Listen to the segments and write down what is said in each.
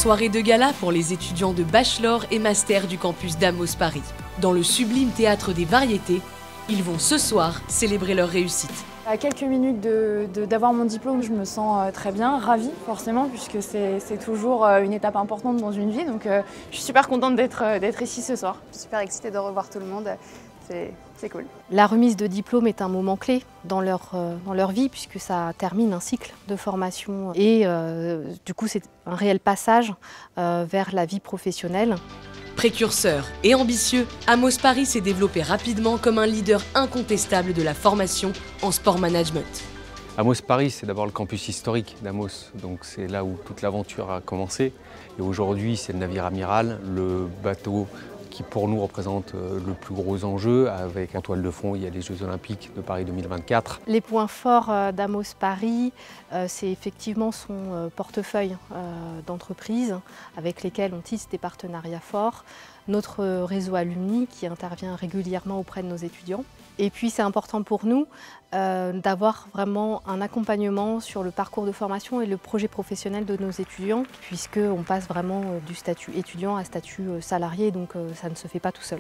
soirée de gala pour les étudiants de bachelor et master du campus d'Amos Paris. Dans le sublime théâtre des variétés, ils vont ce soir célébrer leur réussite. À quelques minutes d'avoir mon diplôme, je me sens très bien, ravie forcément, puisque c'est toujours une étape importante dans une vie. Donc je suis super contente d'être ici ce soir. Je suis super excitée de revoir tout le monde, c'est cool. La remise de diplôme est un moment clé dans leur vie, puisque ça termine un cycle de formation. Et du coup, c'est un réel passage vers la vie professionnelle. Précurseur et ambitieux, Amos Paris s'est développé rapidement comme un leader incontestable de la formation en sport management. Amos Paris, c'est d'abord le campus historique d'Amos, donc c'est là où toute l'aventure a commencé. Et aujourd'hui, c'est le navire amiral, le bateau qui pour nous représente le plus gros enjeu. Avec en toile de fond, il y a les Jeux Olympiques de Paris 2024. Les points forts d'Amos Paris, c'est effectivement son portefeuille d'entreprises avec lesquelles on tisse des partenariats forts, notre réseau alumni qui intervient régulièrement auprès de nos étudiants. Et puis c'est important pour nous d'avoir vraiment un accompagnement sur le parcours de formation et le projet professionnel de nos étudiants, puisqu'on passe vraiment du statut étudiant à statut salarié, donc ça ne se fait pas tout seul.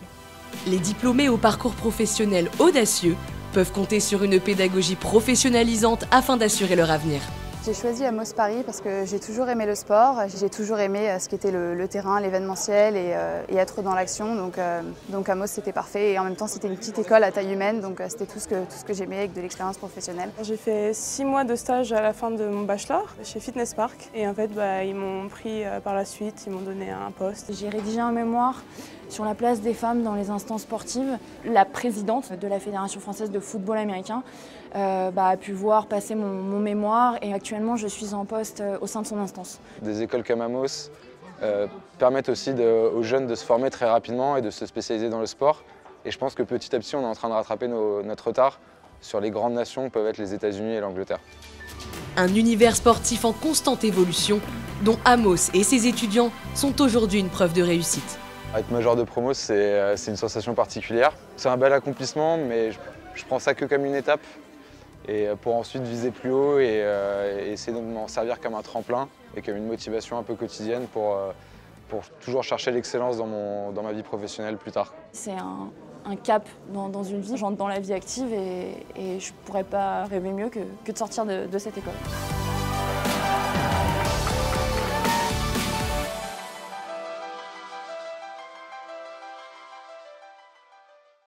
Les diplômés au parcours professionnel audacieux peuvent compter sur une pédagogie professionnalisante afin d'assurer leur avenir. J'ai choisi Amos Paris parce que j'ai toujours aimé le sport, j'ai toujours aimé ce qu'était le terrain, l'événementiel et être dans l'action. Donc Amos c'était parfait et en même temps c'était une petite école à taille humaine, donc c'était tout ce que j'aimais avec de l'expérience professionnelle. J'ai fait 6 mois de stage à la fin de mon bachelor chez Fitness Park et en fait ils m'ont pris par la suite, ils m'ont donné un poste. J'ai rédigé un mémoire sur la place des femmes dans les instances sportives. La présidente de la Fédération française de football américain a pu voir passer mon mémoire et actuellement je suis en poste au sein de son instance. Des écoles comme Amos permettent aussi aux jeunes de se former très rapidement et de se spécialiser dans le sport. Et je pense que petit à petit on est en train de rattraper notre retard sur les grandes nations que peuvent être les États-Unis et l'Angleterre. Un univers sportif en constante évolution dont Amos et ses étudiants sont aujourd'hui une preuve de réussite. Être major de promo, c'est une sensation particulière. C'est un bel accomplissement, mais je prends ça que comme une étape. Et pour ensuite viser plus haut et essayer de m'en servir comme un tremplin et comme une motivation un peu quotidienne pour toujours chercher l'excellence dans ma vie professionnelle plus tard. C'est un cap dans une vie, j'entre dans la vie active et je ne pourrais pas rêver mieux que de sortir de cette école.